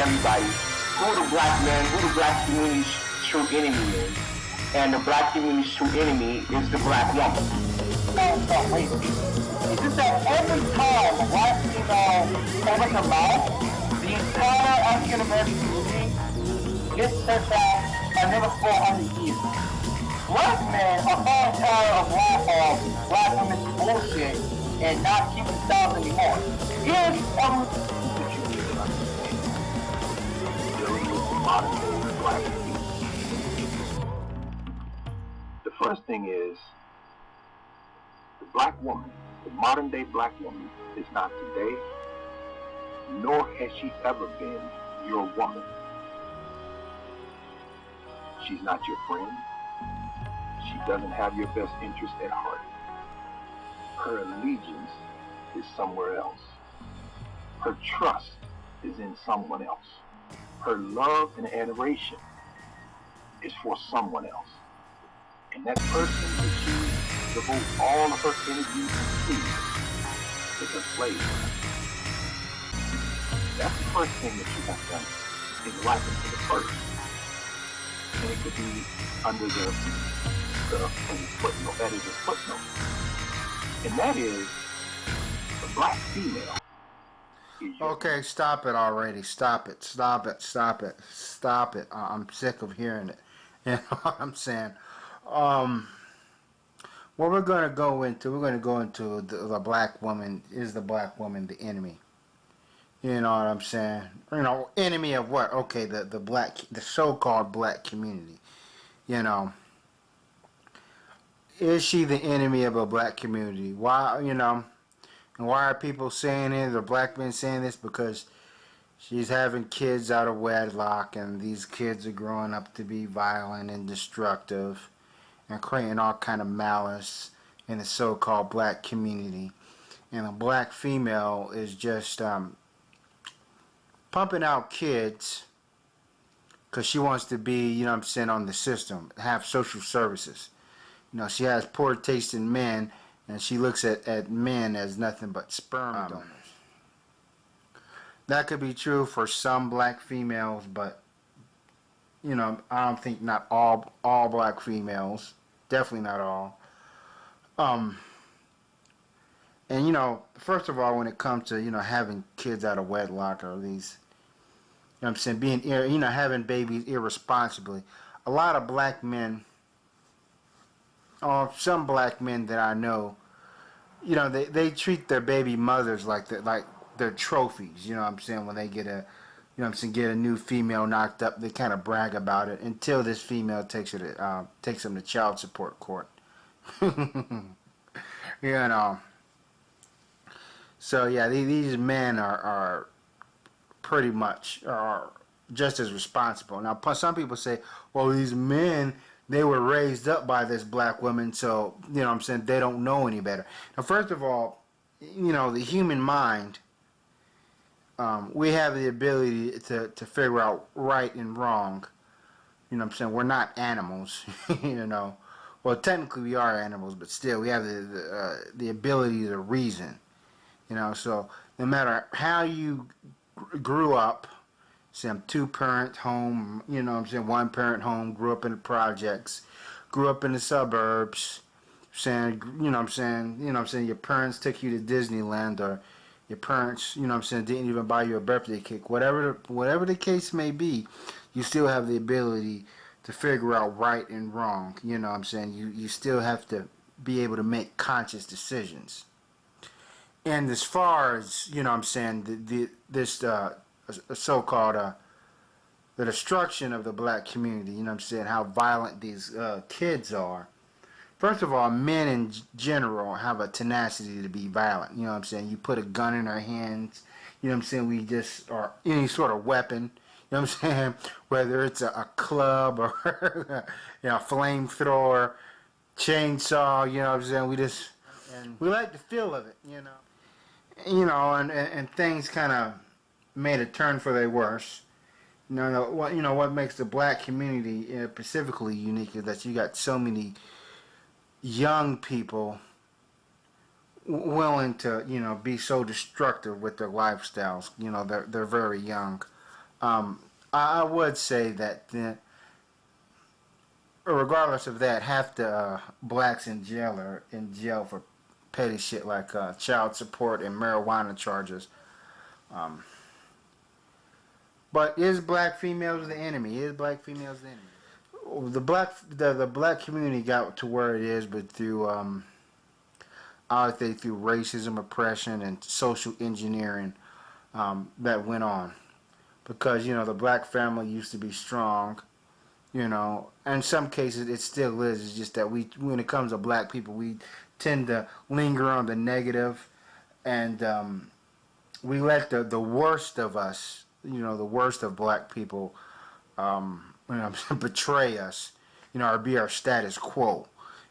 everybody who the black men, who the black community's true enemy is. And the black community's true enemy is the black woman. Wait, it's just that every time a black female opens her mouth, the entire African American community gets set back another 400 years. Black men are far tired of black women's bullshit and not keeping styles anymore. Here's what you need to understand dealing with the modern day black people. The first thing is the black woman, the modern day black woman, is not today, nor has she ever been your woman. She's not your friend. She doesn't have your best interest at heart. Her allegiance is somewhere else. Her trust is in someone else. Her love and adoration is for someone else. And that person that she devotes all of her energy to is a slave. That's the first thing that you have done in life to the first. And it could be under the footnote, that is a footnote. And that is the black female. Okay, stop it already. Stop it. Stop it. Stop it. Stop it. I'm sick of hearing it. You know what I'm saying? What we're going to go into, the black woman. Is the black woman the enemy? You know what I'm saying? You know, enemy of what? Okay, the so-called black community. You know, is she the enemy of a black community? Why, you know, and why are people saying it? The black men saying this because she's having kids out of wedlock, and these kids are growing up to be violent and destructive, and creating all kind of malice in the so-called black community. And a black female is just pumping out kids because she wants to be, you know what I'm saying, on the system, have social services. You know, she has poor taste in men, and she looks at men as nothing but sperm donors. That could be true for some black females, but, you know, I don't think not all black females. Definitely not all. And, you know, first of all, when it comes to, you know, having kids out of wedlock, or these, you know what I'm saying, being, you know, having babies irresponsibly, a lot of black men, or some black men that I know, you know, they treat their baby mothers like they're trophies. You know what I'm saying? When they get a, you know what I'm saying, get a new female knocked up, they kind of brag about it until this female takes them to child support court. You know. So yeah, these men are pretty much are just as responsible. Now, some people say, well, these men, they were raised up by this black woman, so, you know what I'm saying, they don't know any better. Now, first of all, you know, the human mind, we have the ability to figure out right and wrong. You know what I'm saying? We're not animals, you know. Well, technically we are animals, but still we have the ability to reason. You know, so no matter how you grew up, some two-parent home, you know what I'm saying, one-parent home, grew up in the projects, grew up in the suburbs, saying, you know what I'm saying, your parents took you to Disneyland, or your parents, you know what I'm saying, didn't even buy you a birthday cake. Whatever the case may be, you still have the ability to figure out right and wrong. You know what I'm saying? You still have to be able to make conscious decisions. And as far as, you know what I'm saying, this so-called the destruction of the black community, you know what I'm saying, how violent these kids are. First of all, men in general have a tenacity to be violent. You know what I'm saying? You put a gun in our hands, you know what I'm saying, we just, or any sort of weapon, you know what I'm saying, whether it's a club or you know, a flamethrower, chainsaw, you know what I'm saying, we like the feel of it, you know. And things kind of made a turn for the worse. You know what makes the black community specifically unique is that you got so many young people willing to, you know, be so destructive with their lifestyles. You know, they're very young. I would say that regardless of that, half the blacks in jail are in jail for petty shit like child support and marijuana charges. Um, but is black females the enemy? Is black females the enemy? The black community got to where it is, but through I would say through racism, oppression, and social engineering that went on. Because the black family used to be strong. In some cases it still is. It's just that when it comes to black people, we tend to linger on the negative, and we let the worst of us, the worst of black people, betray us, or be our status quo.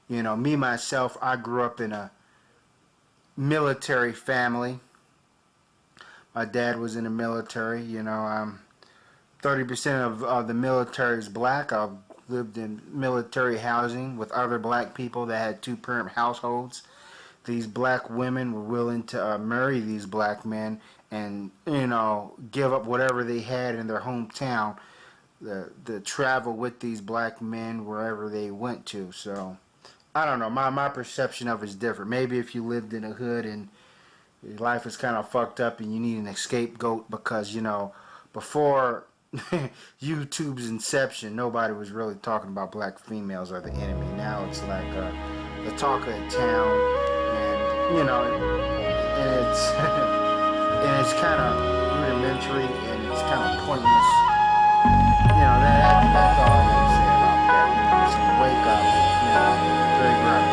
Me myself, I grew up in a military family. My dad was in the military. 30% of the military is black. I've lived in military housing with other black people that had two-parent households. These black women were willing to marry these black men and, give up whatever they had in their hometown to travel with these black men wherever they went to. So, I don't know. My perception of it is different. Maybe if you lived in a hood and your life is kind of fucked up and you need an scapegoat because, before YouTube's inception, nobody was really talking about black females are the enemy. Now it's like the talk of the town, and it's and it's kind of rudimentary and it's kind of pointless. That's all I got to say about that. So wake up, figure out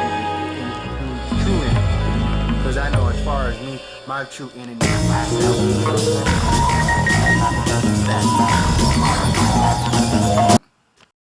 who's true enemy. Because I know as far as me, my true enemy is myself.